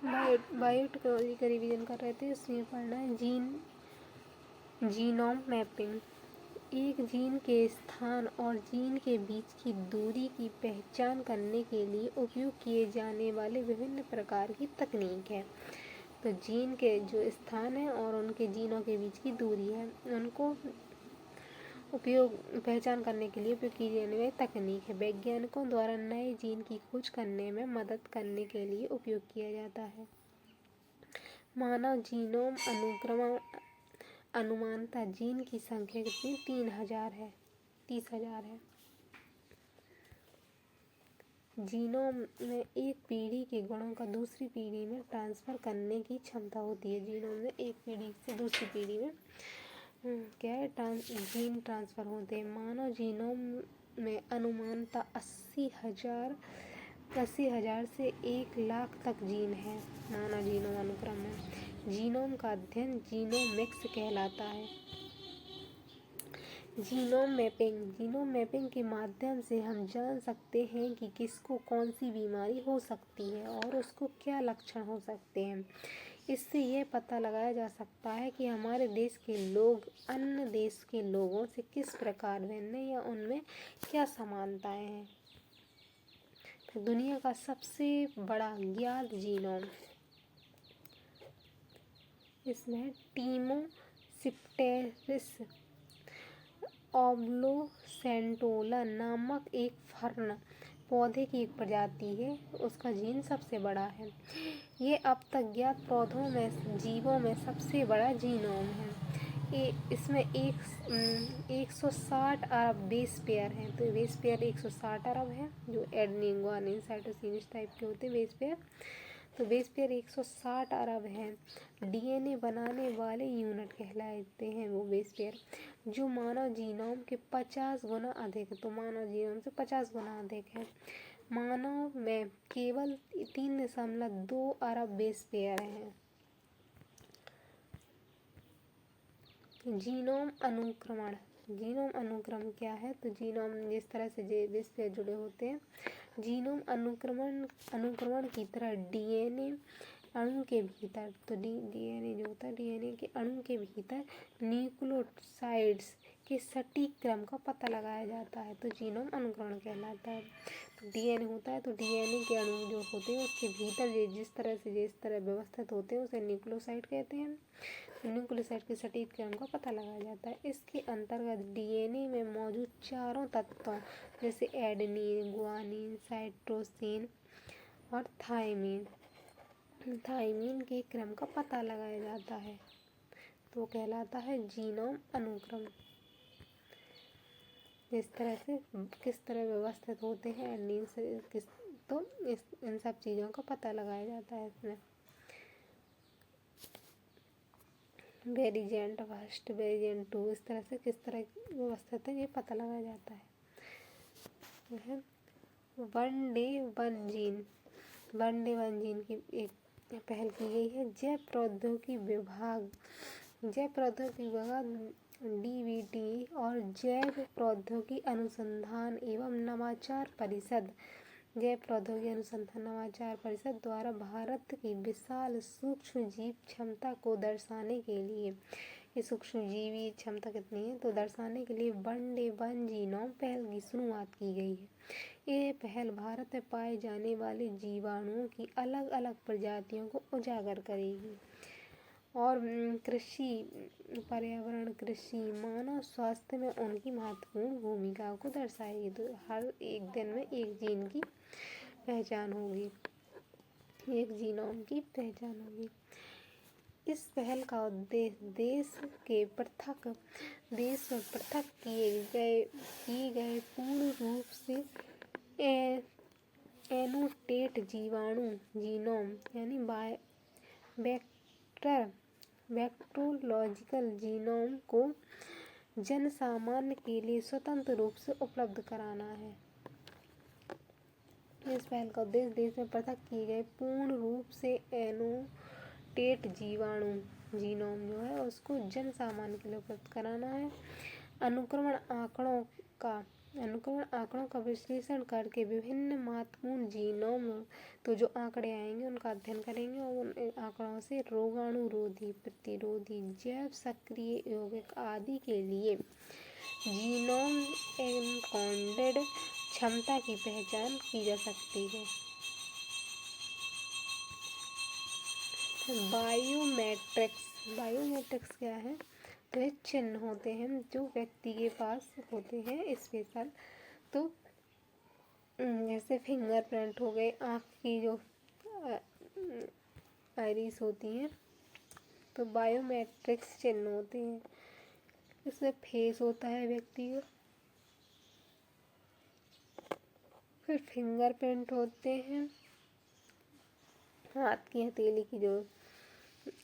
Biotechnology का revision कर रहे थे, इसमें पढ़ना है जीनोम मैपिंग। एक जीन के स्थान और जीन के बीच की दूरी की पहचान करने के लिए उपयोग किए जाने वाले विभिन्न प्रकार की तकनीक है। तो जीन के जो स्थान है और उनके जीनों के बीच की दूरी है, उनको पहचान करने के लिए उपयोग की जाने वाली तकनीक है। वैज्ञानिकों द्वारा नए जीन की खोज करने में मदद करने के लिए उपयोग किया जाता है। मानव जीनोम अनुमानतः जीन की संख्या कितनी? 30,000 है। जीनोम में एक पीढ़ी के गुणों का दूसरी पीढ़ी में ट्रांसफर करने की क्षमता होती है। जीनोम में एक पीढ़ी से दूसरी पीढ़ी में क्या है, जीन ट्रांसफर होते हैं। मानव जीनोम में अनुमानतः 80,000 से 1,00,000 तक जीन है। मानव जीनोम अनुक्रम में जीनोम का अध्ययन जीनोमिक्स कहलाता है। जीनोम मैपिंग के माध्यम से हम जान सकते हैं कि किसको कौन सी बीमारी हो सकती है और उसको क्या लक्षण हो सकते हैं। इससे यह पता लगाया जा सकता है कि हमारे देश के लोग अन्य देश के लोगों से किस प्रकार भिन्न हैं या उनमें क्या समानताएं हैं। फिर दुनिया का सबसे बड़ा ज्ञात जीनोम, इसमें टीमोसिप्टेरिस ओब्लोसेंटोला नामक एक फर्न पौधे की एक प्रजाति है, उसका जीन सबसे बड़ा है। ये अब तक ज्ञात जीवों में सबसे बड़ा जीनोम है। इसमें 160 अरब बेस पेयर हैं। तो बेस पेयर 160 अरब है, जो एडेनिन, ग्वानिन, साइटोसिन टाइप के होते हैं बेस पेयर। तो बेस पेयर 160 अरब हैं। डीएनए बनाने वाले यूनिट कहलाते हैं वो बेस पेयर, जो मानव जीनोम के 50 गुना अधिक है। तो मानव जीनोम से 50 गुना अधिक है। मानव में केवल 3.2 अरब बेस पेयर हैं। जीनोम अनुक्रमण क्या है? तो जीनोम जिस तरह से बेस पेयर जुड़े होते हैं, जीनोम अनुक्रमण की तरह डीएनए अणु के भीतर, तो डीएनए जो होता है, डीएनए के अणु के भीतर न्यूक्लियोसाइड्स के सटीक क्रम का पता लगाया जाता है, तो जीनोम अनुक्रमण कहलाता है। तो डीएनए होता है, तो डीएनए के अणु जो होते हैं उसके भीतर जिस तरह व्यवस्थित होते हैं उसे न्यूक्लियोसाइड कहते हैं। न्यूक्लियोसाइड के सटीक क्रम का पता लगाया जाता है। इसके अंतर्गत डीएनए में मौजूद चारों तत्वों जैसे एडेनिन, ग्वानिन, साइटोसिन और थाइमीन के क्रम का पता लगाया जाता है, तो कहलाता है जीनोम अनुक्रम। इस तरह से किस तरह व्यवस्थित होते हैं एडेनिन से तो इन सब चीज़ों का पता लगाया जाता है इसमें। वेरिएंट 1, वेरिएंट 2, इस तरह से किस तरह व्यवस्थित है ये पता लगाया जाता है। वन डे वन जीन की एक पहल की गई है। जैव प्रौद्योगिकी विभाग डीवीटी और जैव प्रौद्योगिकी अनुसंधान एवं नवाचार परिषद द्वारा भारत की विशाल सूक्ष्मजीव क्षमता को दर्शाने के लिए, ये सूक्ष्मजीवी क्षमता कितनी है तो दर्शाने के लिए वन डे वन जीनोम पहल की शुरुआत की गई है। ये पहल भारत में पाए जाने वाले जीवाणुओं की अलग अलग प्रजातियों को उजागर करेगी और पर्यावरण, कृषि, मानव स्वास्थ्य में उनकी महत्वपूर्ण भूमिका को दर्शाएगी। तो हर एक दिन में एक जीन की पहचान होगी, एक जीनोम की पहचान होगी। इस पहल का उद्देश्य देश में पृथक किए गए पूर्ण रूप से एनोटेट जीवाणु जीनोम यानी वेक्टरोलॉजिकल जीनोम को जनसामान्य के लिए स्वतंत्र रूप से उपलब्ध कराना है। इस पहल का उद्देश्य देश में पृथक किए गए पूर्ण रूप से एनोटेट जीवाणु जीनोम जो है उसको जनसामान्य के लिए उपलब्ध कराना है। अनुक्रमण आंकड़ों का अनुक्रमण आंकड़ों का विश्लेषण करके विभिन्न महत्वपूर्ण जीनोम, तो जो आंकड़े आएंगे उनका अध्ययन करेंगे और उन आंकड़ों से रोगाणुरोधी, प्रतिरोधी, जैव सक्रिय यौगिक आदि के लिए जीनोम एनकोडेड क्षमता की पहचान की जा सकती है। बायोमेट्रिक्स क्या है? तो ये चिन्ह होते हैं जो व्यक्ति के पास होते हैं स्पेशल, तो जैसे फिंगरप्रिंट हो गए, आँख की जो आइरिस होती हैं, तो बायोमेट्रिक्स चिन्ह होते हैं। इसमें फेस होता है व्यक्ति का, फिर फिंगरप्रिंट होते हैं, हाथ की हथेली की जो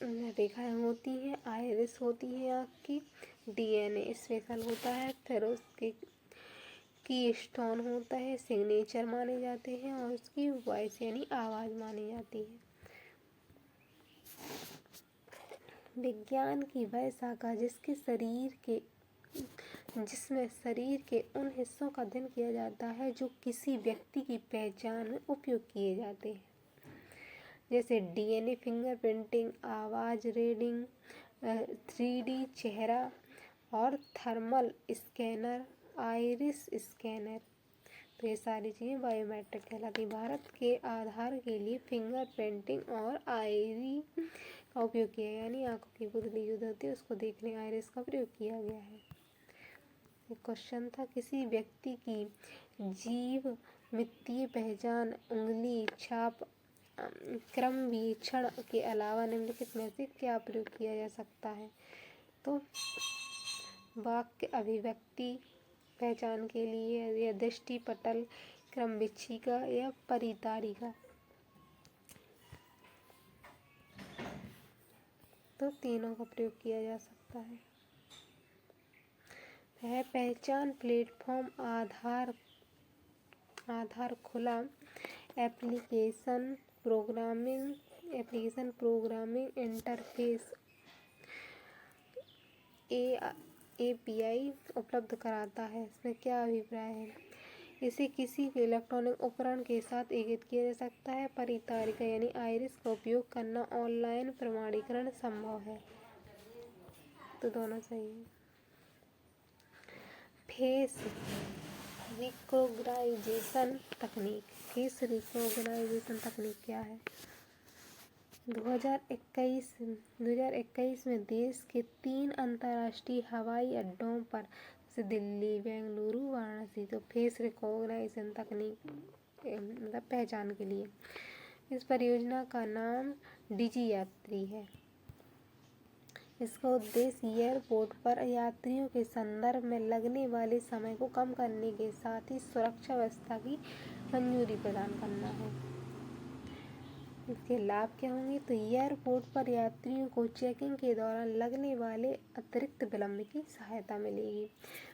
रेखाएं होती हैं, आइरिस होती है आँख की, डीएनए स्पेशल होता है, फिर उसके की स्टोन होता है, सिग्नेचर माने जाते हैं और उसकी वॉइस यानी आवाज़ मानी जाती है। विज्ञान की वह शाखा जिसमें शरीर के उन हिस्सों का अध्ययन किया जाता है जो किसी व्यक्ति की पहचान में उपयोग किए जाते हैं, जैसे डीएनए, फिंगरप्रिंटिंग, आवाज़ रीडिंग, 3D चेहरा और थर्मल स्कैनर, आइरिस स्कैनर। तो ये सारी चीज़ें बायोमेट्रिक कहलाती। भारत के आधार के लिए फिंगरप्रिंटिंग और आइरी का उपयोग किया, यानी आंखों की पुतली जो होती है उसको देखने आइरिस का प्रयोग किया गया है। एक क्वेश्चन था, किसी व्यक्ति की जीव मितीय पहचान उंगली छाप क्रमवीक्षण के अलावा निम्नलिखित में से क्या प्रयोग किया जा सकता है? तो वाक्य अभिव्यक्ति पहचान के लिए या दृष्टि पटल, क्रमविच्छिका या परितारिका, तो तीनों का प्रयोग किया जा सकता है। वह पहचान प्लेटफॉर्म आधार खुला एप्लीकेशन प्रोग्रामिंग इंटरफेस API उपलब्ध कराता है। इसमें क्या अभिप्राय है? इसे किसी भी इलेक्ट्रॉनिक उपकरण के साथ एकीकृत किया जा सकता है। परितारिका यानी आइरिस का उपयोग करना ऑनलाइन प्रमाणीकरण संभव है। तो दोनों सही है। फेस रिकॉग्नाइजेशन तकनीक क्या है? 2021 में देश के 3 अंतर्राष्ट्रीय हवाई अड्डों पर, जैसे दिल्ली, बेंगलुरु, वाराणसी, तो फेस रिकॉग्नाइजेशन तकनीक मतलब पहचान के लिए। इस परियोजना का नाम डिजी यात्री है। इसका उद्देश्य एयरपोर्ट पर यात्रियों के संदर्भ में लगने वाले समय को कम करने के साथ ही सुरक्षा व्यवस्था की मंजूरी प्रदान करना है। इसके लाभ क्या होंगे? तो एयरपोर्ट पर यात्रियों को चेकिंग के दौरान लगने वाले अतिरिक्त विलंब की सहायता मिलेगी,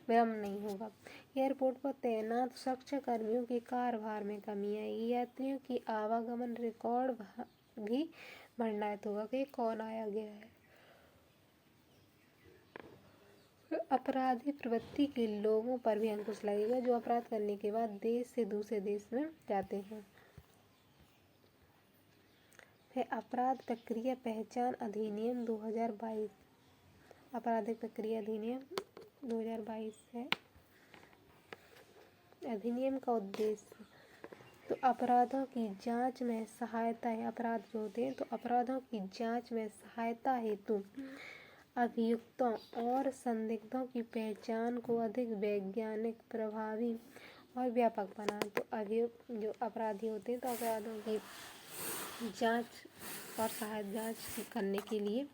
विलंब नहीं होगा। एयरपोर्ट पर तैनात सुरक्षा कर्मियों के कार्यभार में कमी आएगी। यात्रियों की आवागमन रिकॉर्ड भी वर्णित होगा कि कौन आया गया है। अपराधी प्रवृत्ति के लोगों पर भी अंकुश लगेगा जो अपराध करने के बाद देश से दूसरे देश में जाते हैं। है अपराध प्रक्रिया पहचान अधिनियम 2022, आपराधिक प्रक्रिया अधिनियम 2022 है। अधिनियम का उद्देश्य तो अपराधों की जांच में सहायता है। अपराध जो होते हैं तो अपराधों की जांच में सहायता हेतु अभियुक्तों और संदिग्धों की पहचान को अधिक वैज्ञानिक, प्रभावी और व्यापक बनाना। तो अभियुक्त जो अपराधी होते हैं तो अपराधों की जांच और सहायता जांच करने के लिए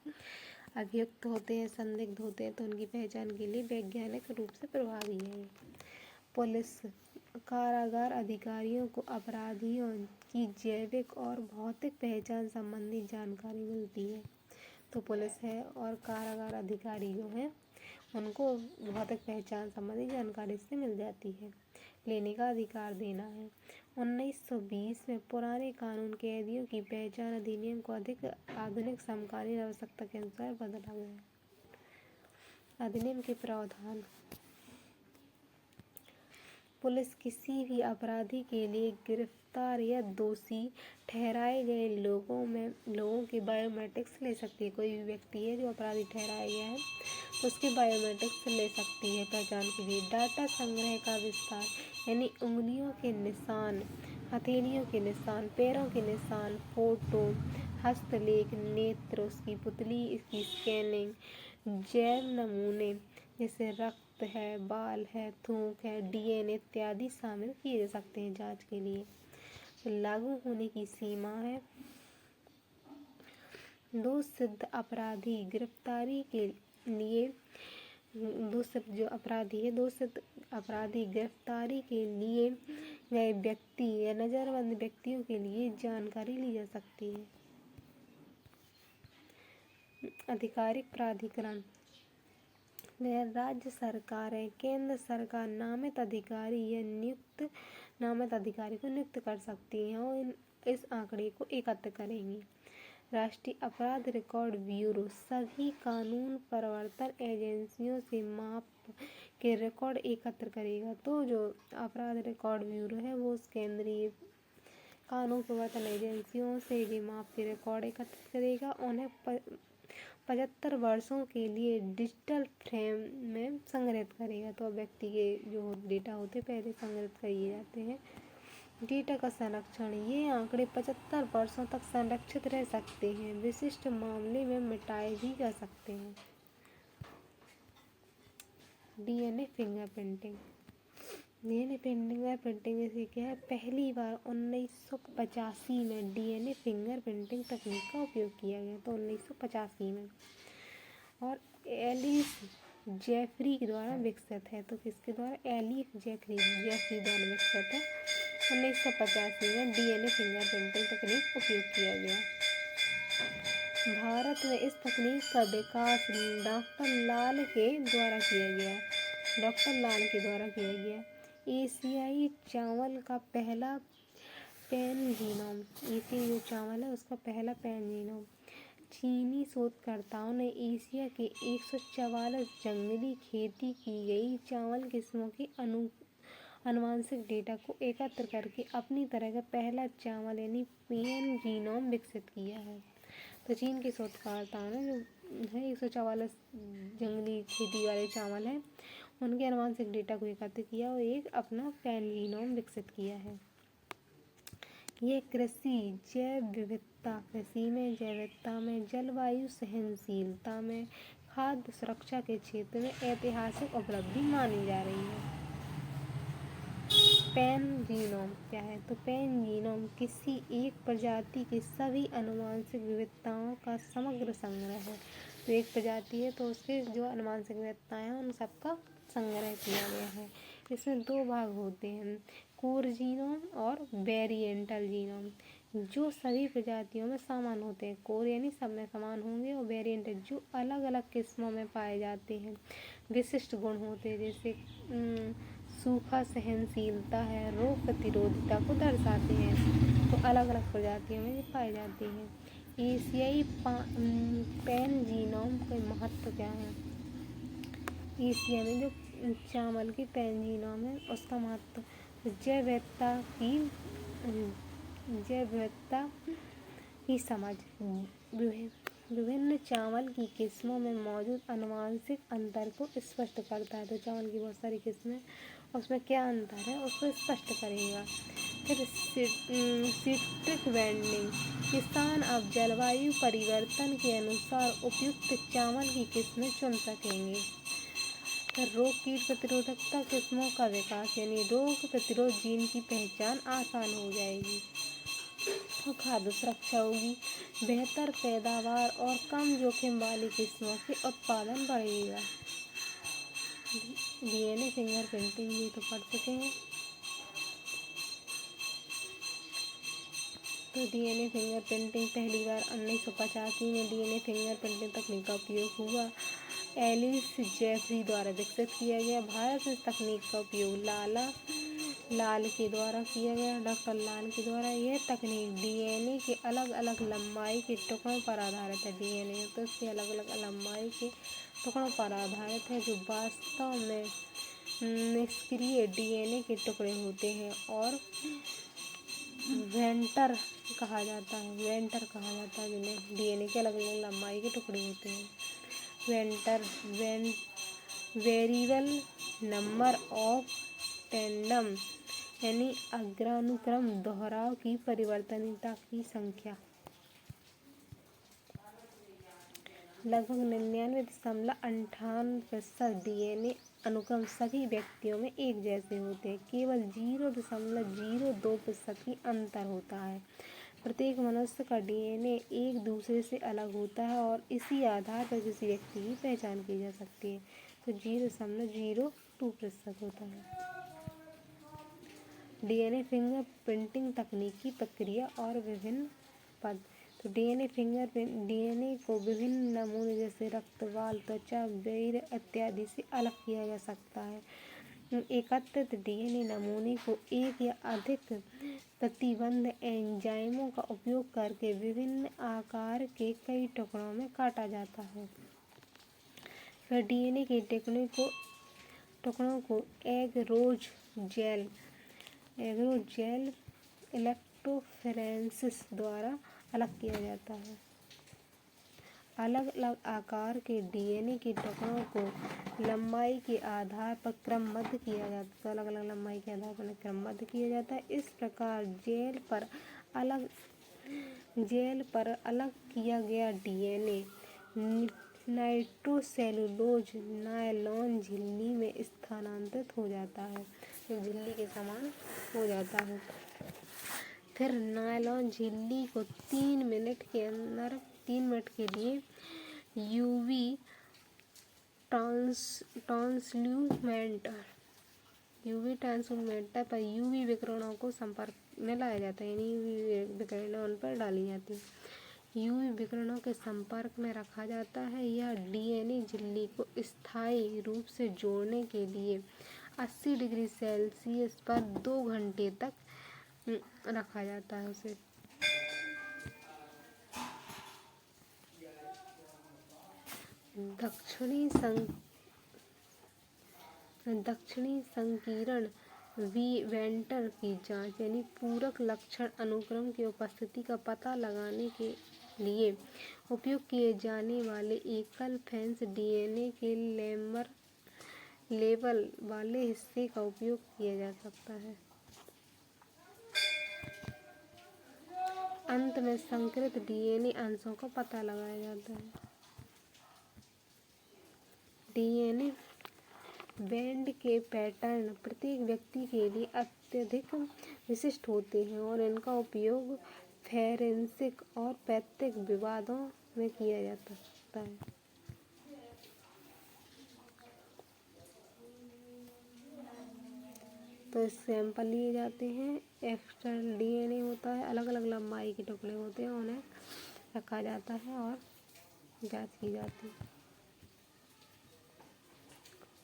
अभियुक्त होते हैं, संदिग्ध होते हैं, तो उनकी पहचान के लिए वैज्ञानिक रूप से प्रभावी है। पुलिस कारागार अधिकारियों को अपराधियों की जैविक और भौतिक पहचान संबंधी जानकारी मिलती है। तो पुलिस है और कारागार अधिकारी जो हैं उनको भौतिक पहचान संबंधी जानकारी से मिल जाती है। लेने का अधिकार देना है। 1920 में पुराने कानून कैदियों की पहचान अधिनियम को अधिक आधुनिक समकालीन आवश्यकता के अनुसार बदला गया। अधिनियम के प्रावधान पुलिस किसी भी अपराधी के लिए गिरफ्तार या दोषी ठहराए गए लोगों के बायोमेट्रिक्स ले सकती है। कोई भी व्यक्ति है जो अपराधी ठहराया गया है तो उसके बायोमेट्रिक्स ले सकती है पहचान के लिए। डाटा संग्रह का विस्तार यानी उंगलियों के निशान, हथेलियों के निशान, पैरों के निशान, फोटो, हस्तलेख, नेत्र, उसकी पुतली, इसकी स्कैनिंग, जैव नमूने जैसे रक्त है, बाल है, थूक है, डीएनए इत्यादि शामिल किए जा सकते हैं जांच के लिए। तो लागू होने की सीमा है, दो सिद्ध अपराधी गिरफ्तारी के लिए दो सिद्ध अपराधी गिरफ्तारी के लिए गए व्यक्ति या नजरबंद व्यक्तियों के लिए जानकारी ली जा सकती है। आधिकारिक प्राधिकरण वह राज्य सरकार है, केंद्र सरकार नामित अधिकारी को नियुक्त कर सकती है और इस आंकड़े को एकत्र करेंगी। राष्ट्रीय अपराध रिकॉर्ड ब्यूरो सभी कानून प्रवर्तन एजेंसियों से माप के रिकॉर्ड एकत्र करेगा। तो जो अपराध रिकॉर्ड ब्यूरो है वो उस केंद्रीय कानून प्रवर्तन एजेंसियों से ये माप के रिकॉर्ड एकत्रित करेगा। उन्हें 75 वर्षों के लिए डिजिटल फ्रेम में संग्रहित करेगा। तो व्यक्ति के जो डेटा होते पहले संग्रहित किए जाते हैं। डेटा का संरक्षण, ये आंकड़े 75 वर्षों तक संरक्षित रह सकते हैं, विशिष्ट मामले में मिटाए भी जा सकते हैं। डीएनए फिंगरप्रिंटिंग जैसे क्या है, पहली बार 1985 में डीएनए फिंगरप्रिंटिंग तकनीक का उपयोग किया गया। तो 1985 में और एलिस जेफरी द्वारा विकसित है। तो किसके द्वारा? एलिस जेफरी द्वारा विकसित है। 1985 में डीएनए फिंगरप्रिंटिंग तकनीक उपयोग किया गया। भारत में इस तकनीक का विकास डॉक्टर लाल के द्वारा किया गया। एशियाई चावल का पहला पैन जीनोम, एशियाई जो चावल है उसका पहला पैन जीनोम चीनी शोधकर्ताओं ने एशिया के 144 जंगली खेती की गई चावल किस्मों की आनुवंशिक डेटा को एकत्र करके अपनी तरह का पहला चावल यानी पैन जीनोम विकसित किया है। तो चीन के शोधकर्ताओं ने जो है 144 जंगली खेती वाले चावल हैं उनके आनुवंशिक डेटा को एकत्र किया और एक अपना पैन जीनोम विकसित किया है। ये जैव विविधता में, जलवायु सहनशीलता में, खाद्य सुरक्षा के क्षेत्र में ऐतिहासिक उपलब्धि मानी जा रही है। पैन जीनोम क्या है? तो पैन जीनोम किसी एक प्रजाति की सभी आनुवंशिक विविधताओं का समग्र संग्रह है। तो एक प्रजाति है तो उसके जो आनुवंशिक विविधताएं हैं उन सबका संग्रह किया गया है। इसमें दो भाग होते हैं, कोर जीनोम और वेरिएंटल जीनोम, जो सभी प्रजातियों में समान होते हैं। कोर यानी सब में समान होंगे और वेरिएंटल जो अलग अलग किस्मों में पाए जाते हैं। विशिष्ट गुण होते हैं जैसे सूखा सहनशीलता है, रोग प्रतिरोधकता को दर्शाते हैं। तो अलग अलग प्रजातियों में ये पाए जाते हैं। एशियाई पैन जीनोम का महत्व क्या है? एशिया में जो चावल की पैन जीनोम है उसका महत्व जैव विविधता की समझ, विभिन्न चावल की किस्मों में मौजूद आनुवंशिक अंतर को स्पष्ट करता है। तो चावल की बहुत सारी किस्में उसमें क्या अंतर है उसको स्पष्ट करेगा। फिर सीट्रिक वेंडिंग, किसान अब जलवायु परिवर्तन के अनुसार उपयुक्त चावल की किस्में चुन सकेंगे। फिर रोग कीट प्रतिरोधकता किस्मों का विकास यानी रोग प्रतिरोध जीन की पहचान आसान हो जाएगी। तो खाद्य सुरक्षा होगी, बेहतर पैदावार और कम जोखिम वाली किस्मों के उत्पादन बढ़ेगा। डीएनए फिंगरप्रिंटिंग ये तो पढ़ चुके हैं। तो डीएनए फिंगरप्रिंटिंग पहली बार 1985 में डीएनए फिंगरप्रिंटिंग तकनीक का उपयोग हुआ। एलिस जेफरी द्वारा विकसित किया गया। भारत में इस तकनीक का उपयोग लाल के द्वारा किया गया, डॉक्टर लाल के द्वारा। यह तकनीक डीएनए के अलग अलग लंबाई के टुकड़ों पर आधारित है। डीएनए तो इसके अलग अलग लंबाई के टुकड़ों पर आधारित है जो वास्तव में निष्क्रिय डीएनए के टुकड़े होते हैं और वेंटर कहा जाता है जिन्हें डीएनए के अलग अलग लंबाई के टुकड़े होते हैं। वेरिएबल नंबर ऑफ टेंडम यानी अग्रानुक्रम दोहराव की परिवर्तनीयता की संख्या। लगभग 99.58% डीएनए अनुक्रम सभी व्यक्तियों में एक जैसे होते हैं। केवल 0.02% की अंतर होता है। प्रत्येक मनुष्य का डीएनए एक दूसरे से अलग होता है और इसी आधार पर किसी व्यक्ति की पहचान की जा सकती है। तो 0.02% होता है। डीएनए फिंगर प्रिंटिंग तकनीक की प्रक्रिया और विभिन्न पद। तो डीएनए को विभिन्न नमूने जैसे रक्त, बाल, त्वचा, बैर इत्यादि से अलग किया जा सकता है। एकत्रित डीएनए नमूने को एक या अधिक प्रतिबंध एंजाइमों का उपयोग करके विभिन्न आकार के कई टुकड़ों में काटा जाता है। फिर डीएनए के टुकड़ों को एगरोज जेल इलेक्ट्रोफोरेसिस द्वारा अलग किया जाता है। अलग अलग आकार के डीएनए के टुकड़ों को लंबाई के आधार पर क्रमबद्ध किया जाता है। इस प्रकार जेल पर अलग किया गया डीएनए नाइट्रोसेलुलोज नायलॉन झिल्ली में स्थानांतरित हो जाता है, जो झिल्ली के समान हो जाता है। फिर नायलॉन झिल्ली को 3 मिनट के लिए यूवी ट्रांसल्यूमेटर पर यूवी विकिरणों को संपर्क में लाया जाता है, यानी यूवी विकिरणों उन पर डाली जाती है। यूवी विकिरणों के संपर्क में रखा जाता है। यह डीएनए झिल्ली को स्थायी रूप से जोड़ने के लिए 80 डिग्री सेल्सियस पर 2 घंटे तक रखा जाता है उसे। दक्षिणी संकीर्ण वेंटर की जांच यानी पूरक लक्षण अनुक्रम की उपस्थिति का पता लगाने के लिए उपयोग किए जाने वाले एकल फेंस डीएनए के लेबल वाले हिस्से का उपयोग किया जा सकता है। अंत में संकरित डीएनए अंशों का पता लगाया जाता है। डीएनए बैंड के पैटर्न प्रत्येक व्यक्ति के लिए अत्यधिक विशिष्ट होते हैं और इनका उपयोग फोरेंसिक और पैतृक विवादों में किया जा सकता है। तो सैंपल लिए जाते हैं। एक्सटर्नल डीएनए होता है, अलग अलग लंबाई के टुकड़े होते हैं, उन्हें रखा जाता है और जांच की जाती है।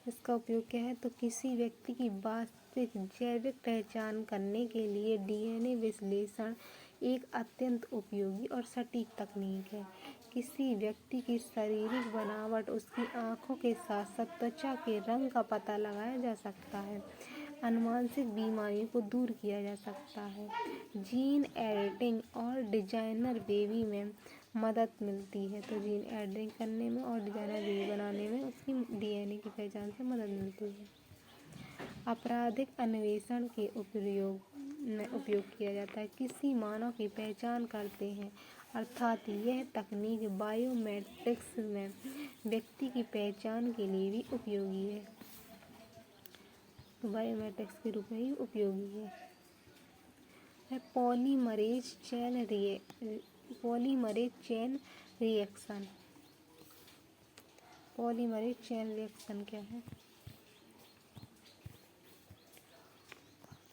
इसका उपयोग क्या है? तो किसी व्यक्ति की वास्तविक जैविक पहचान करने के लिए डीएनए विश्लेषण एक अत्यंत उपयोगी और सटीक तकनीक है। किसी व्यक्ति की शारीरिक बनावट, उसकी आँखों के साथ साथ त्वचा के रंग का पता लगाया जा सकता है। आनुवंशिक बीमारियों को दूर किया जा सकता है। जीन एडिटिंग और डिजाइनर बेबी में मदद मिलती है। तो जीन एडिटिंग करने में और डिजाइनर बेबी बनाने में उसकी डीएनए की पहचान से मदद मिलती है। आपराधिक अन्वेषण के उपयोग किया जाता है। किसी मानव की पहचान करते हैं, अर्थात यह तकनीक बायोमेट्रिक्स में व्यक्ति की पहचान के लिए भी उपयोगी है। बायोमेट्रिक्स के रूप में ही उपयोगी है। Polymerase chain reaction. Polymerase chain reaction क्या है?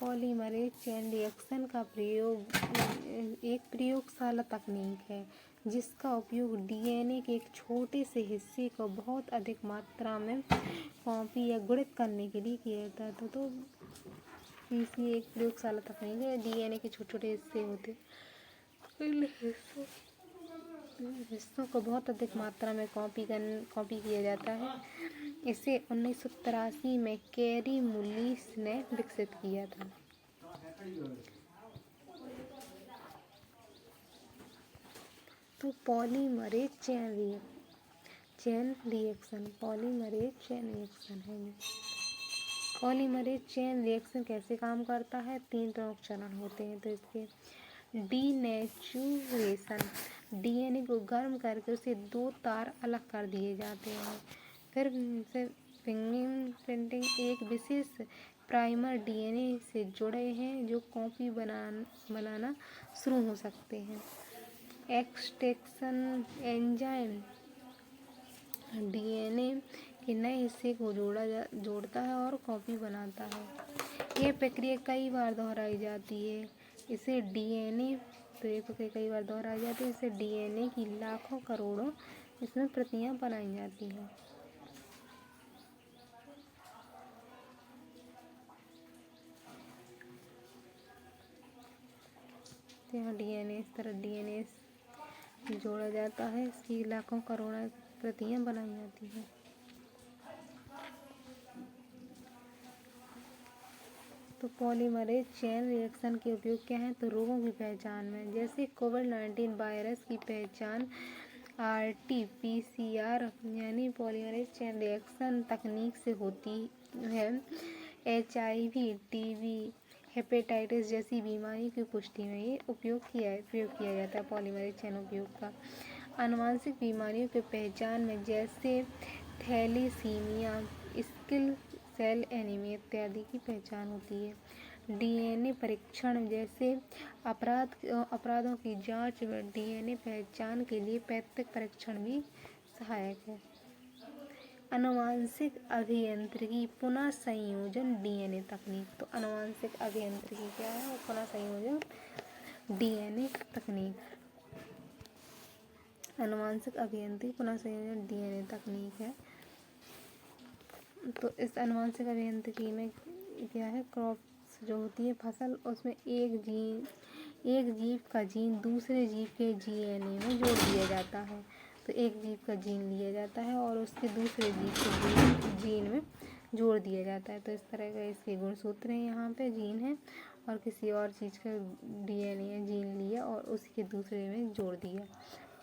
पॉलीमरेज चेन रिएक्शन का प्रयोग एक प्रयोगशाला तकनीक है जिसका उपयोग डीएनए के एक छोटे से हिस्से को बहुत अधिक मात्रा में कॉपी या गुणित करने के लिए किया जाता है। तो इसी एक प्रयोगशाला तकनीक है। डीएनए के छोटे छोटे हिस्से होते, हिस्सों को बहुत अधिक मात्रा में कॉपी किया जाता है इसे 1983 में कैरी मुलिस ने विकसित किया था। तो polymerase chain reaction polymerase chain reaction है ये। पॉलीमरेज चेन रिएक्शन कैसे काम करता है? 3 प्रमुख चरण होते हैं। तो इसके डीनेचुरेशन, डीएनए को गर्म करके उसे 2 तार अलग कर दिए जाते हैं। फिर फिंगरप्रिंटिंग, एक विशेष प्राइमर डीएनए से जुड़े हैं जो कॉपी बनाना शुरू हो सकते हैं। एक्सट्रैक्शन एंजाइम डीएनए के नए हिस्से को जोड़ता है और कॉपी बनाता है। यह प्रक्रिया कई बार दोहराई जाती है। इसे डीएनए तो ये प्रक्रिया कई बार दोहराई जाती है। इसे डीएनए की लाखों करोड़ों इसमें प्रतियां बनाई जाती हैं। तो यहाँ डीएनए इस तरह डीएनए जोड़ा जाता है, इसकी लाखों करोड़ों प्रतियां बनाई जाती हैं। तो पॉलीमरेज चेन रिएक्शन के उपयोग क्या है? तो रोगों की पहचान में, जैसे कोविड-19 वायरस की पहचान RT-PCR यानी पॉलीमरेज चेन रिएक्शन तकनीक से होती है। HIV, TB, हेपेटाइटिस जैसी बीमारी की पुष्टि में ये प्रयोग किया जाता है पॉलीमरेज चेन उपयोग का। आनुवंशिक बीमारियों की पहचान में, जैसे थैलेसीमिया, सिकल सेल एनीमिया इत्यादि की पहचान होती है। डीएनए परीक्षण, जैसे अपराधों की जांच में डीएनए पहचान के लिए पैतृक परीक्षण भी सहायक है। आनुवंशिक अभियांत्रिकी पुनः संयोजन डीएनए तकनीक। तो आनुवंशिक अभियांत्रिकी क्या है? पुनः संयोजन डीएनए तकनीक। आनुवंशिक अभियांत्रिकी पुनः संयोजन डीएनए तकनीक है। तो इस आनुवंशिक अभियांत्रिकी में क्या है? क्रॉप्स जो होती है फसल, उसमें एक जीव का जीन दूसरे जीव के डीएनए में जोड़ दिया जाता है। तो एक जीव का जीन लिया जाता है और उसके दूसरे जीव के जीन में जोड़ दिया जाता है। तो इस तरह का इसके गुणसूत्र हैं। यहाँ पे जीन है और किसी और चीज़ का डीएनए जीन लिया और उसके दूसरे में जोड़ दिया,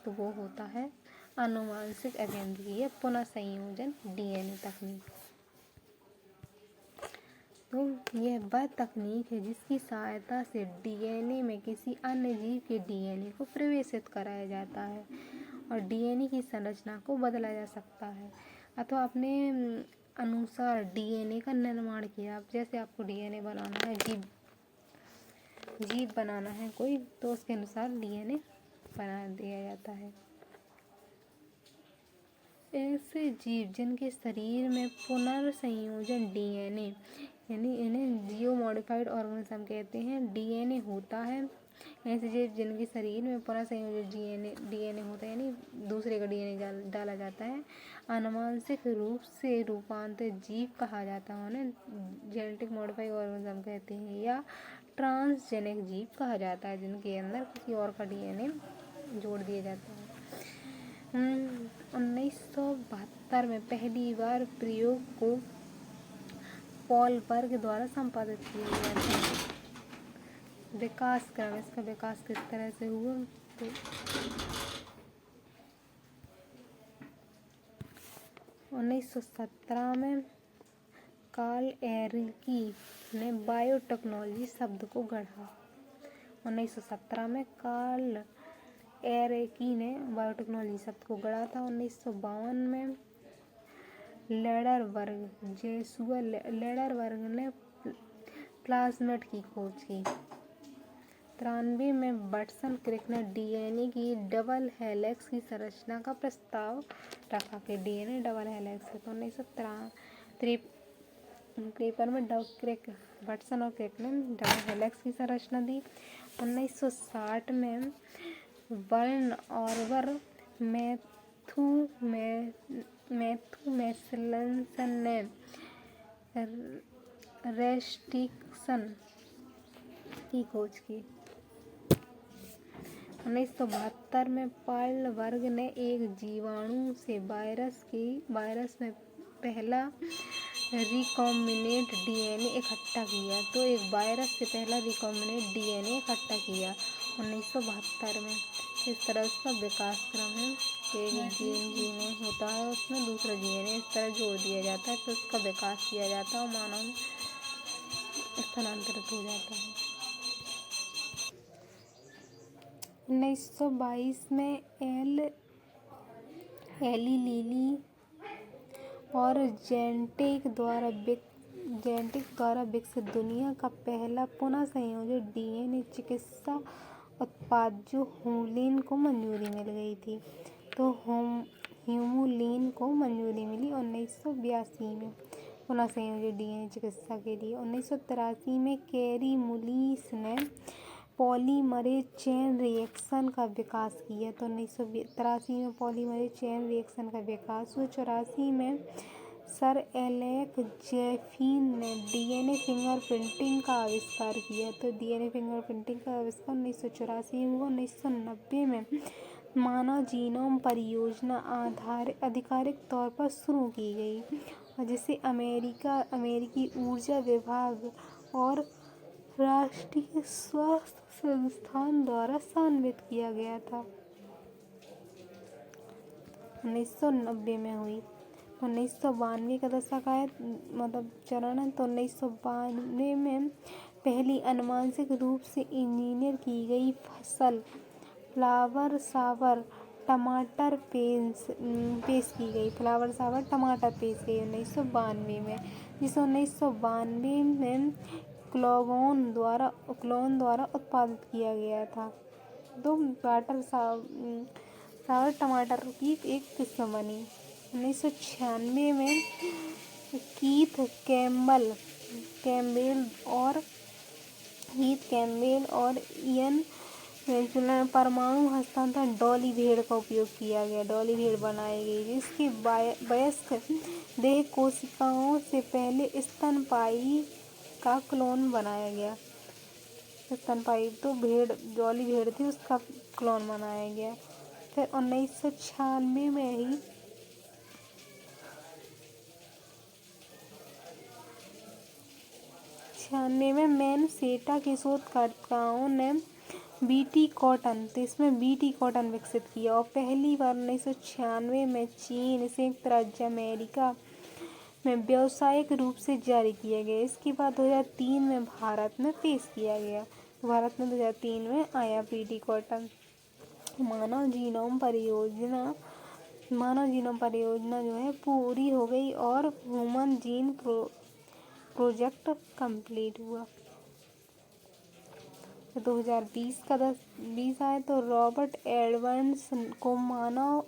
तो वो होता है आनुवंशिक अभियांत्रिकी या पुनः संयोजन डीएनए तकनीक। तो यह वह तकनीक है जिसकी सहायता से डीएनए में किसी अन्य जीव के डीएनए को प्रवेशित कराया जाता है और डीएनए की संरचना को बदला जा सकता है अथवा अपने अनुसार डीएनए का निर्माण किया। जैसे आपको डीएनए बनाना है, जीव बनाना है कोई, तो उसके अनुसार डीएनए बना दिया जाता है। ऐसे जीव जिनके शरीर में पुनर्संयोजन डीएनए यानी इन्हें जियो मॉडिफाइड ऑर्गेनिज्म कहते हैं, डीएनए होता है। ऐसे जीव जिनके शरीर में पुनर्संयोजन डीएनए होता है यानी दूसरे का डीएनए डाला जाता है, आनुवंशिक रूप से रूपांतरित जीव कहा जाता है। उन्हें जेनेटिक मॉडिफाइड ऑर्गेनिज्म कहते हैं या ट्रांसजेनिक जीव कहा जाता है, जिनके अंदर किसी और का डीएनए जोड़ दिया जाता है। 1972 में पहली बार प्रयोग को पॉल बर्ग द्वारा संपादित किया गया था। विकास क्रम, इसका विकास किस तरह से हुआ? तो 1917 में कार्ल एरिकी ने बायोटेक्नोलॉजी शब्द को गढ़ा। 1917 में कार्ल एरिकी ने बायोटेक्नोलॉजी शब्द को गढ़ा था। 1952 में लेडरबर्ग ने प्लाज्मिड की खोज की। 93 में वाटसन क्रिक ने डीएनए की डबल हेलिक्स की संरचना का प्रस्ताव रखा कि डीएनए डबल हेलिक्स है। तो 1953 में वाटसन और क्रिक ने डबल हेलिक्स की संरचना दी। 1960 में बर्न ऑर्बर मैथ्यूमेसलन ने रेस्ट्रिक्शन की खोज की। 1972 में पार्ल बर्ग ने एक जीवाणु से वायरस में पहला रिकॉम्बिनेंट डीएनए इकट्ठा किया। तो एक वायरस से पहला रिकॉम्बिनेंट डीएनए इकट्ठा किया 1972 में। इस तरह उसका विकास क्रम है कि एक जीन होता है, उसमें दूसरा डीएनए इस तरह जोड़ दिया जाता है, फिर उसका विकास किया जाता है और मानव में स्थानांतरित हो जाता है। 1922 में एली लिली और जेनेटिक द्वारा विकसित दुनिया का पहला पुनः संयोजित डीएनए चिकित्सा उत्पाद जो हुमुलिन को मंजूरी मिल गई थी। तो हुमुलिन को मंजूरी मिली 1982 में पुनः संयोजित डीएनए चिकित्सा के लिए। 1983 में कैरी मुलिस ने पॉलीमरेज चेन रिएक्शन का विकास किया। तो 1983 में पॉलीमरेज चेन रिएक्शन का विकास हुआ। 1984 में सर एलेक जेफिन ने डीएनए फिंगरप्रिंटिंग का आविष्कार किया। तो डीएनए फिंगरप्रिंटिंग का आविष्कार 1984 में हुआ। 1990 में मानव जीनोम परियोजना आधिकारिक तौर पर शुरू की गई और जिसे अमेरिकी ऊर्जा विभाग और राष्ट्रीय स्वास्थ्य संस्थान द्वारा समन्वित किया गया था। 1990 में हुई। 1992 का दशक आया चरण है। तो 1992 में पहली अनुवांशिक रूप से इंजीनियर की गई फसल फ्लावर सावर टमाटर पेश की गई। फ्लावर सावर टमाटर पेश की 1992 में, जिसे 1992 में क्लोन द्वारा उत्पादित किया गया था। तो सावर टमाटर की एक किस्म बनी। 1996 में कीथ कैम्पबेल और इयन परमाणु हस्तांतरण डॉली भेड़ का उपयोग किया गया। डॉली भेड़ बनाई गई जिसकी वयस्क देह कोशिकाओं से पहले स्तनपायी का क्लोन बनाया गया। स्तनपायी तो डॉली भेड़ थी, उसका क्लोन बनाया गया। फिर 1996 में ही मैनसेटा के शोधकर्ताओं ने बीटी कॉटन विकसित किया और पहली बार 1996 में चीन, संयुक्त राज्य अमेरिका में व्यावसायिक रूप से जारी किया गया। इसके बाद 2003 में भारत में पेश किया गया। भारत में 2003 में आया बीटी कॉटन। मानव जीनोम परियोजना जो है पूरी हो गई और ह्यूमन जीन प्रोजेक्ट कंप्लीट हुआ। 2020 आए तो रॉबर्ट एडवर्ड्स को मानव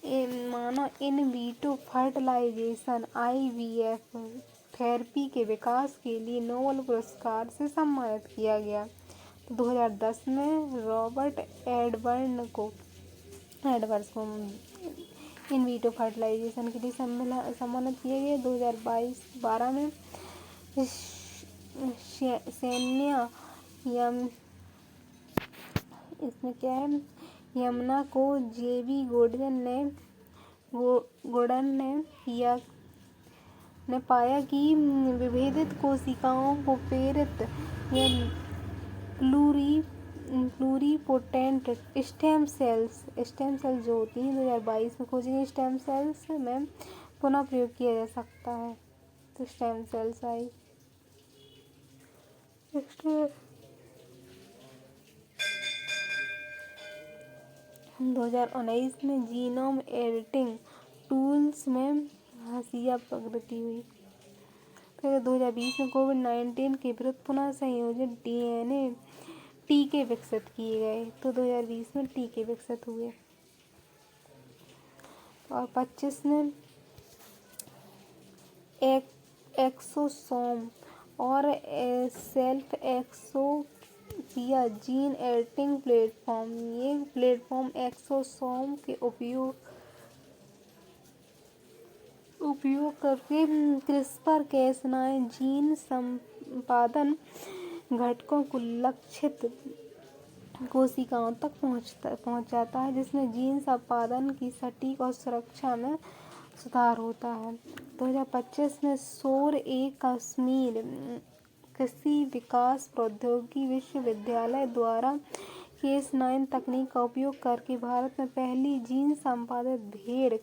in vitro fertilization IVF therapy के विकास के लिए नोबेल पुरस्कार से सम्मानित किया गया। 2010 में रॉबर्ट एडवर्ड्स को इन विट्रो फर्टिलाइजेशन के लिए सम्मानित किया गया। 2012 में यमुना को जेबी गोर्डन ने पाया कि विभेदित कोशिकाओं को प्रेरित या प्लूरिपोटेंट स्टेम सेल्स जो होती हैं 2022 में खोजी गई स्टेम सेल्स में पुनः प्रयोग किया जा सकता है। तो स्टेम सेल्स आई। 2019 में जीनोम एडिटिंग टूल्स में हाशिया प्रगति हुई। फिर 2020 में कोविड-19 के विरुद्ध पुनः संयोजित डीएनए टीके विकसित किए गए। तो 2020 में टीके विकसित हुए और 25 में एक्सोसोम और सेल्फ एक्सोपिया जीन एडिटिंग प्लेटफॉर्म। ये प्लेटफॉर्म एक्सोसोम के उपयोग करके क्रिस्पर-Cas9 जीन संपादन घटकों को लक्षित कोशिकाओं तक पहुंचाता है, जिसमें जीन संपादन की सटीक और सुरक्षा में सुधार होता है। 2025 में सौर ए कश्मीर कृषि विकास प्रौद्योगिकी विश्वविद्यालय द्वारा केस9 तकनीक का उपयोग करके भारत में पहली जीन संपादित भेड़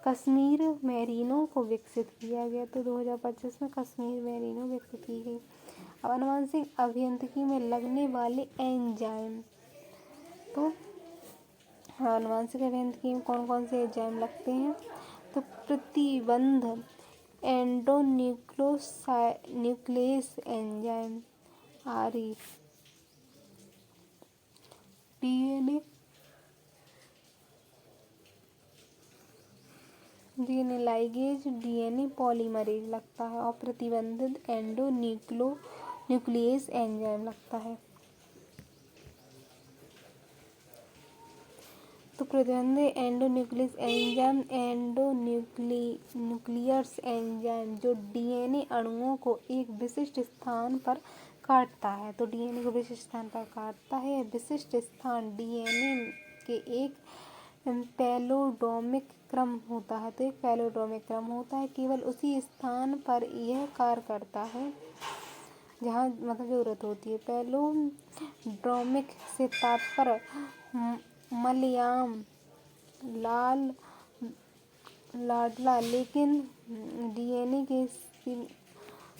कश्मीर मेरिनो को विकसित किया गया। तो 2025 में कश्मीर मेरिनो विकसित की गई। अब आनुवंशिक अभियांत्रिकी में लगने वाले एंजाइम, तो आनुवंशिक अभियांत्रिकी में कौन कौन से एंजाइम लगते हैं? तो प्रतिबंध एंडोन्यूक्लियस एंजाइम आरई, डीएनए लाइगेज, डीएनए पॉलीमरेज लगता है और प्रतिबंधित एंडोन्यूक्लियस एंजाइम लगता है। तो प्रतिबंधित एंडोन्यूक्लियस एंजाइम जो डीएनए अणुओं को एक विशिष्ट स्थान पर काटता है। तो डीएनए को विशिष्ट स्थान पर काटता है। विशिष्ट स्थान डीएनए के एक पैलोडोमिक क्रम होता है। तो एक पैलोडोमिक क्रम होता है, केवल उसी स्थान पर यह कार्य करता है जहाँ मतलब जरूरत होती है। पैलोडोमिक से तात्पर्य मलयाम लाडला, लेकिन डीएनए के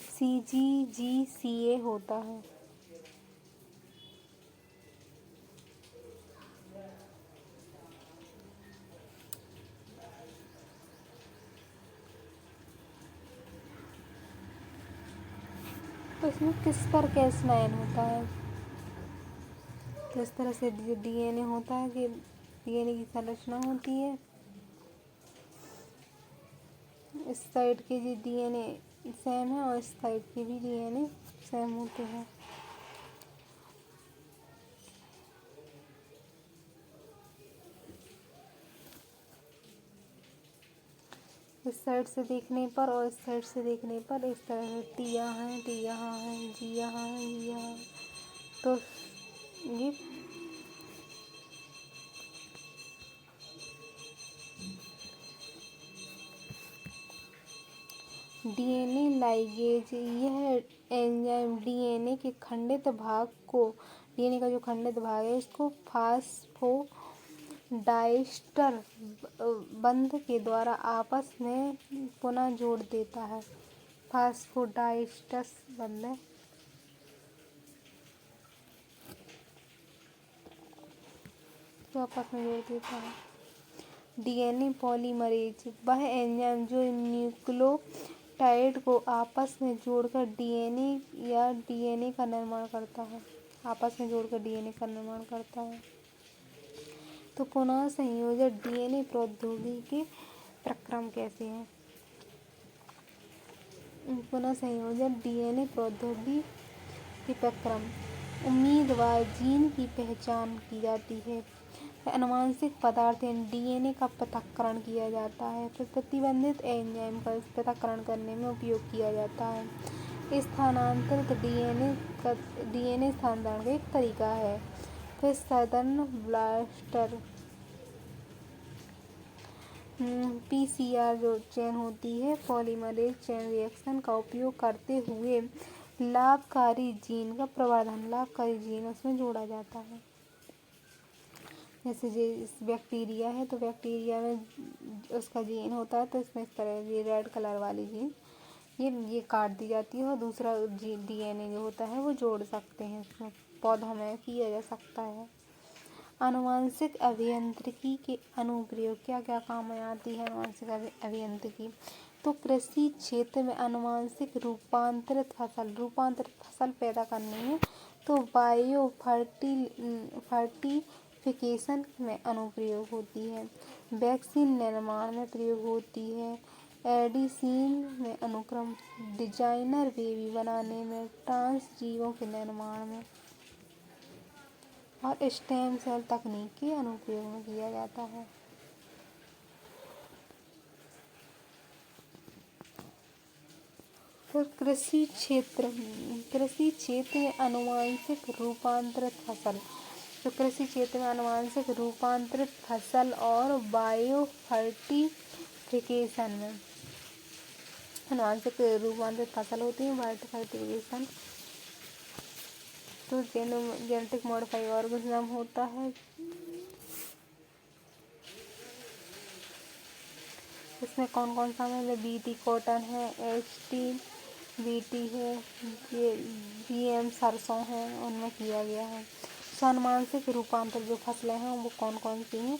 CGGCA होता है। तो इसमें किस पर Cas9 होता है? तो इस तरह से डीएनए होता है कि डीएनए की संरचना होती है। इस साइड के जी डीएनए सेम है और इस साइड के भी डीएनए सेम होते हैं। इस साइड से देखने पर और इस साइड से देखने पर इस तरह से टी यहाँ है, टी यहाँ है, जी यहाँ है, जी यहाँ है। तो ये डीएनए लाइगेज, यह एंजाइम डीएनए के खंडित भाग को, डीएनए का जो खंडित भाग है इसको फास्फोडाइस्टर बंध के द्वारा आपस में पुनः जोड़ देता है। फास्फोडाइस्टर बंध तो आपस में जोड़ देता है। डीएनए पॉलीमरेज, वह एंजाइम जो न्यूक्लियोटाइड को आपस में जोड़कर डीएनए का निर्माण करता है। आपस में जोड़कर डीएनए का निर्माण करता है। तो पुनः संयोजन डीएनए प्रौद्योगिकी के प्रक्रम कैसे हैं? पुनः संयोजन डीएनए प्रौद्योगिकी के प्रक्रम, उम्मीदवार जीन की पहचान की जाती है। आनुवंशिक पदार्थ डीएनए का पृथक्करण किया जाता है। फिर प्रतिबंधित एंजाइम का पृथक्करण करने में उपयोग किया जाता है। स्थानांतरित डीएनए स्थानांतरण का एक तरीका है। फिर सदर्न ब्लास्टर PCR जो चेन होती है, पॉलीमरेज चेन रिएक्शन का उपयोग करते हुए लाभकारी जीन का प्रवर्धन, लाभकारी जीन उसमें जोड़ा जाता है। जैसे बैक्टीरिया है तो बैक्टीरिया में उसका जीन होता है, तो इसमें इस तरह ये रेड कलर वाली जीन ये काट दी जाती है और दूसरा डीएनए जो होता है वो जोड़ सकते हैं। इसमें पौधों में किया जा सकता है। आनुवंशिक अभियांत्रिकी के अनुप्रयोग, क्या क्या काम में आती है आनुवंशिक अभियांत्रिकी? तो कृषि क्षेत्र में आनुवंशिक रूपांतरित फसल पैदा करने में, तो बायो फर्टिफिकेशन में अनुप्रयोग होती है। वैक्सीन निर्माण में प्रयोग होती है। एडिसिन में अनुक्रम, डिजाइनर बेबी बनाने में, ट्रांसजीवों के निर्माण में और स्टेम सेल तकनीक के अनुप्रयोग में किया जाता है। फिर कृषि क्षेत्र में आनुवंशिक रूपांतरित फसल, तो कृषि क्षेत्र में आनुवंशिक रूपांतरित फसल और बायो फर्टिफिकेशन में आनुवंशिक रूपांतरित फसल होती है, बायो फर्टिफिकेशन तो जेनेटिक मॉडिफाई ऑर्गेनिज्म होता है। इसमें कौन कौन सा है, बीटी कॉटन है, HT बीटी है, ये GM सरसों है, उनमें किया गया है। तो आनुवंशिक रूपांतर जो फसलें हैं वो कौन कौन सी हैं,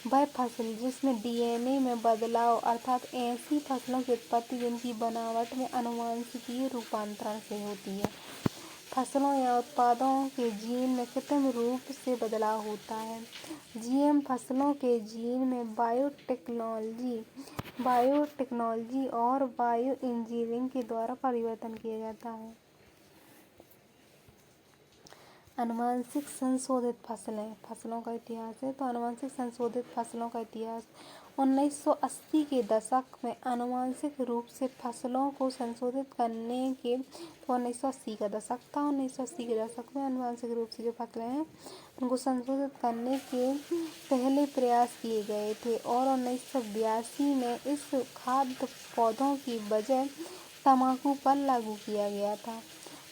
वह फसल जिसमें DNA में बदलाव अर्थात ऐसी फसलों की उत्पत्ति जिनकी बनावट में आनुवंशिकीय रूपांतरण से होती है। फसलों या उत्पादों के जीन में कृत्रिम रूप से बदलाव होता है। GM फसलों के जीन में बायोटेक्नोलॉजी और बायो इंजीनियरिंग के द्वारा परिवर्तन किया जाता है। आनुवंशिक संशोधित फसलों का इतिहास है। तो आनुवंशिक संशोधित फसलों का इतिहास 1980 के दशक में आनुवंशिक रूप से फसलों को संशोधित करने के 1980 का दशक था। 1980 के दशक में आनुवंशिक रूप से जो फसलें हैं उनको संशोधित करने के पहले प्रयास किए गए थे और 1982 में इस खाद्य पौधों की बजाय तंबाकू पर लागू किया गया था।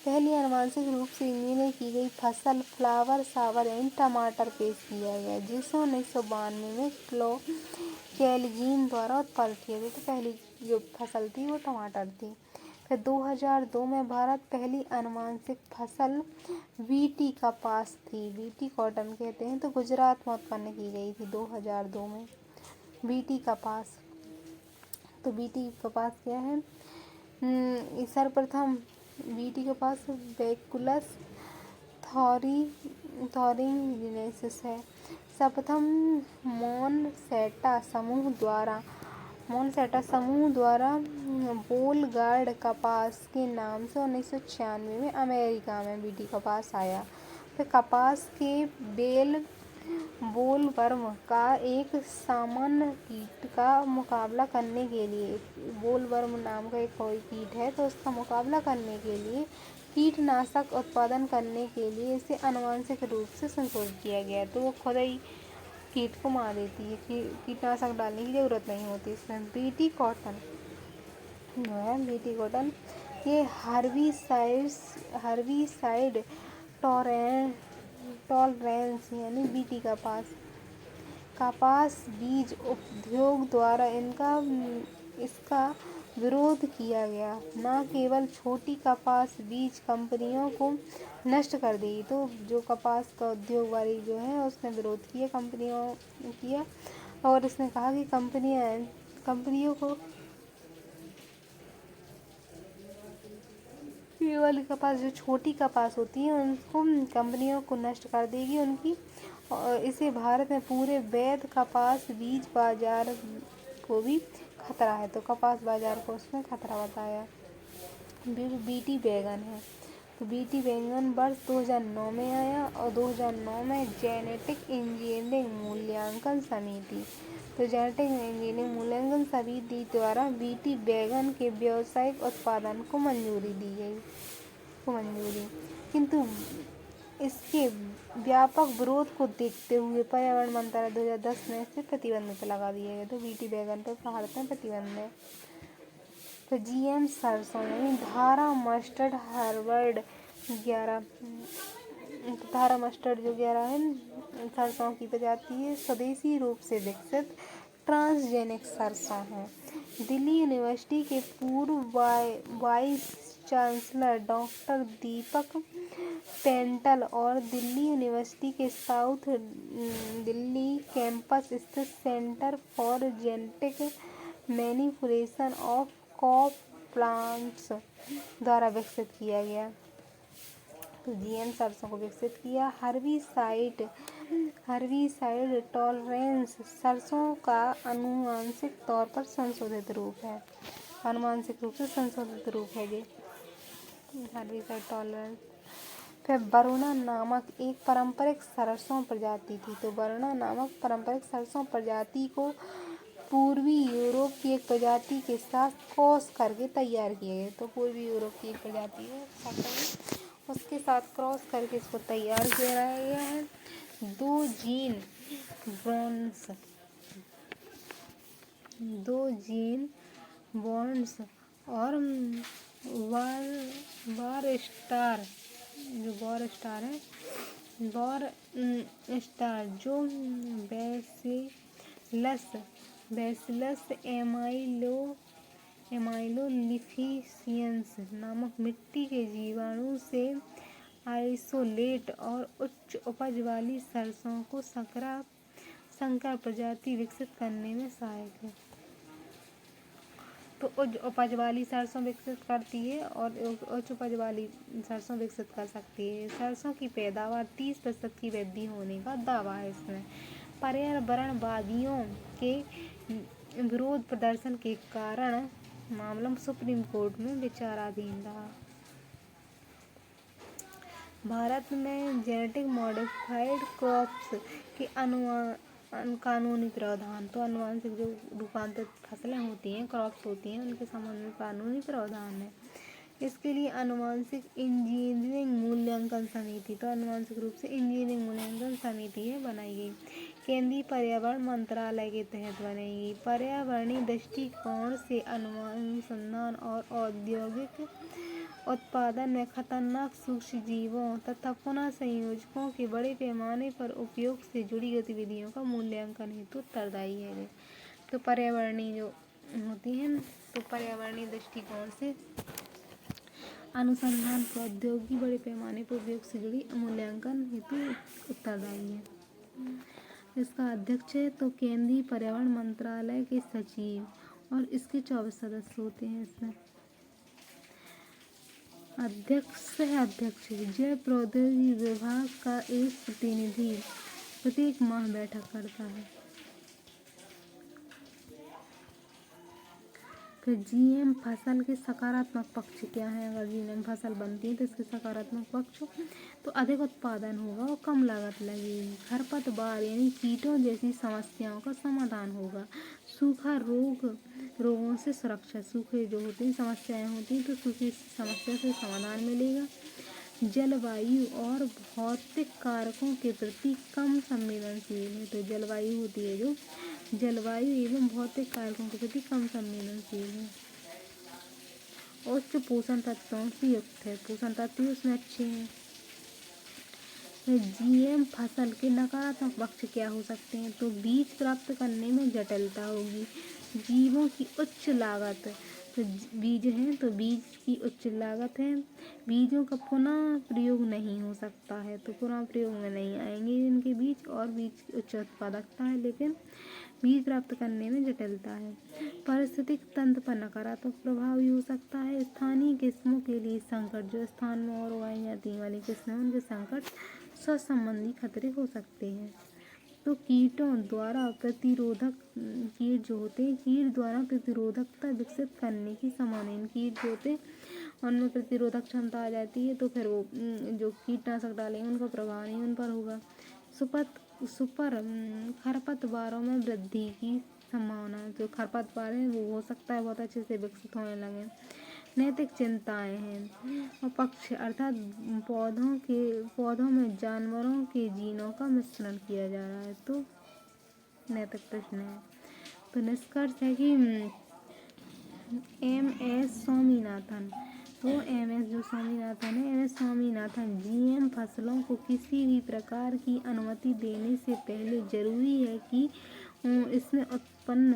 पहली आनुवंशिक रूप से इंजीनियर की गई फसल फ्लावर सावर एंड टमाटर पेश किया गया, जिसे 1992 में कैलजीन द्वारा उत्पादित किया गया। तो पहली जो फसल थी वो टमाटर थी। फिर 2002 में भारत पहली आनुवंशिक फसल बीटी कपास थी, बीटी कॉटन कहते हैं, तो गुजरात में उत्पन्न की गई थी 2002 में बीटी कपास। तो बीटी कपास क्या है, सर्वप्रथम बीटी कपास बैकुलस थॉरिंजिनेसिस है। सर्वप्रथम मोनसेटा समूह द्वारा बोलगार्ड कपास के नाम से 1996 में अमेरिका में बीटी कपास आया। फिर कपास के बोलवर्म का एक सामान्य कीट का मुकाबला करने के लिए, बोलवर्म नाम का एक कोई कीट है, तो उसका मुकाबला करने के लिए कीटनाशक उत्पादन करने के लिए इसे आनुवंशिक रूप से संशोधित किया गया। तो वो खुद ही कीट को मार देती है, कीटनाशक डालने की जरूरत नहीं होती इसमें। बीटी कॉटन जो है, बीटी कॉटन ये हर्बिसाइड टॉलरेंस यानी बीटी कपास बीज उद्योग द्वारा इसका विरोध किया गया। न केवल छोटी कपास बीज कंपनियों को नष्ट कर दी, तो जो कपास का उद्योग वाली जो है उसने विरोध किया, कंपनियों किया, और इसने कहा कि कंपनियों को ये वाली कपास जो छोटी कपास होती है उनको कंपनियों को नष्ट कर देगी उनकी, और इसे भारत में पूरे वैध कपास बीज बाजार को भी खतरा है। तो कपास बाजार को उसमें खतरा बताया। बीटी बैगन है, तो बीटी बैगन वर्ष 2009 में आया और 2009 में जेनेटिक इंजीनियरिंग मूल्यांकन समिति द्वारा बीटी बैगन के व्यावसायिक उत्पादन को मंजूरी दी गई, किंतु इसके व्यापक विरोध को देखते हुए पर्यावरण मंत्रालय 2010 में इसे प्रतिबंध लगा दिया गया। तो बीटी बैगन पर भारत में प्रतिबंध है। तो GM सरसों यानी धारा मस्टर्ड हार्वर्ड 11 है सरसों की प्रजाति है, स्वदेशी रूप से विकसित ट्रांसजेनिक सरसों है। दिल्ली यूनिवर्सिटी के पूर्व वाइस चांसलर डॉक्टर दीपक पेंटल और दिल्ली यूनिवर्सिटी के साउथ दिल्ली कैंपस स्थित centre for genetic manipulation of crop plants द्वारा विकसित किया गया। तो GM सरसों को विकसित किया। हर्बिसाइड टॉलरेंस सरसों का आनुवंशिक तौर पर संशोधित रूप है, आनुवंशिक रूप से संशोधित रूप है ये हर्बिसाइड टॉलरेंस। फिर वरुणा नामक एक पारंपरिक सरसों प्रजाति थी। तो वरुणा नामक पारंपरिक सरसों प्रजाति को पूर्वी यूरोप की एक प्रजाति के साथ क्रॉस करके तैयार किए गए। तो पूर्वी यूरोप की एक प्रजाति है उसके साथ क्रॉस करके इसको तैयार किया गया है। दो जीन बॉन्ड्स और वॉर स्टार जो बैसिलस एमाइलोलिफिशियंस नामक मिट्टी के जीवाणु से आइसोलेट और उच्च उपज वाली सरसों को संकर प्रजाति विकसित करने में सहायक है। तो उच्च उपज वाली सरसों विकसित करती है और उच्च उपज वाली सरसों विकसित कर सकती है। सरसों की पैदावार 30% की वृद्धि होने का दावा है इसमें। पर्यावरणवादियों के विरोध प्रदर्शन के कारण मामला सुप्रीम कोर्ट में विचाराधीन रहा। भारत में जेनेटिक मॉडिफाइड क्रॉप्स के कानूनी प्रावधान। तो अनुवांशिक जो रूपांतरित फसलें होती हैं, क्रॉप्स होती हैं, उनके संबंध में कानूनी प्रावधान है। इसके लिए अनुवांशिक इंजीनियरिंग मूल्यांकन समिति, तो अनुवांशिक रूप से इंजीनियरिंग मूल्यांकन समिति है बनाई गई, केंद्रीय पर्यावरण मंत्रालय के तहत बनेगी। पर्यावरणीय दृष्टिकोण से अनुसंधान और औद्योगिक उत्पादन में खतरनाक सूक्ष्म जीवों तथा पुनः संयोजकों के बड़े पैमाने पर उपयोग से जुड़ी गतिविधियों का मूल्यांकन हेतु उत्तरदायी है। तो पर्यावरणीय जो होती हैं, तो पर्यावरणीय दृष्टिकोण से अनुसंधान प्रौद्योगिकी बड़े पैमाने पर उपयोग से जुड़ी मूल्यांकन हेतु उत्तरदायी है। इसका अध्यक्ष है तो केंद्रीय पर्यावरण मंत्रालय के सचिव और इसके 24 सदस्य होते हैं। इसमें अध्यक्ष जैव प्रौद्योगिकी विभाग का एक प्रतिनिधि प्रत्येक माह बैठक करता है। फिर जीएम फसल के सकारात्मक पक्ष क्या है? अगर जीएम फसल बनती है तो इसके सकारात्मक पक्ष तो अधिक उत्पादन होगा और कम लागत लगेगी। खरपतवार यानी कीटों जैसी समस्याओं का समाधान होगा। सूखा रोगों से सुरक्षा, सूखे जो होते हैं समस्याएं होती हैं तो सूखी समस्या से समाधान मिलेगा। जलवायु और भौतिक कारकों के प्रति कम संवेदनशील है। तो जलवायु होती है जो जलवायु एवं भौतिक कारकों के प्रति कम संवेदनशील है। उच्च पोषण तत्वों से युक्त है, पोषण तत्व उसमें अच्छे हैं। जीएम फसल के नकारात्मक पक्ष क्या हो सकते हैं? तो बीज प्राप्त करने में जटिलता होगी, जीवों की उच्च लागत, तो बीज हैं तो बीज की उच्च लागत है, बीजों का पुनः प्रयोग नहीं हो सकता है, तो पुनः प्रयोग में नहीं आएंगे इनके बीज, और बीज की उच्च उत्पादकता है लेकिन बीज प्राप्त करने में जटिलता है। पारिस्थितिक तंत्र पर नकारात्मक प्रभाव भी हो सकता है। स्थानीय किस्मों के लिए संकट, जो स्थान में और उगाई जाती वाली किस्में उनके संकट स्वास्थ्य संबंधी खतरे हो सकते हैं। तो कीटों द्वारा प्रतिरोधक कीट जो होते हैं, कीट द्वारा प्रतिरोधकता विकसित करने की संभावना, कीट जो होते हैं उनमें प्रतिरोधक क्षमता आ जाती है तो फिर वो जो कीटनाशक डालेंगे उनका प्रभाव नहीं उन पर होगा। खरपतवारों में वृद्धि की संभावना, जो खरपतवार है वो हो सकता है बहुत अच्छे से विकसित होने लगे। नैतिक चिंताएं हैं और पक्ष, अर्थात पौधों में जानवरों के जीनों का मिश्रण किया जा रहा है, तो नैतिक प्रश्न है। तो निष्कर्ष है कि एम.एस. स्वामीनाथन जीएम फसलों को किसी भी प्रकार की अनुमति देने से पहले जरूरी है कि इसमें उत्पन्न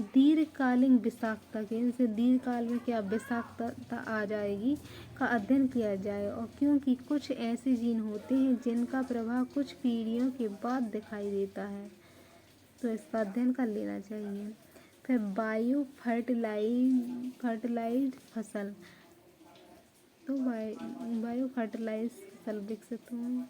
दीर्घकालीन विषाक्तता के, इनसे दीर्घकाल में क्या विषाक्तता आ जाएगी का अध्ययन किया जाए, और क्योंकि कुछ ऐसे जीन होते हैं जिनका प्रभाव कुछ पीढ़ियों के बाद दिखाई देता है, तो इसका अध्ययन कर लेना चाहिए। फिर बायो फर्टिलाइज्ड फसल, तो बायो फर्टिलाइज्ड फसल विकसित हुई।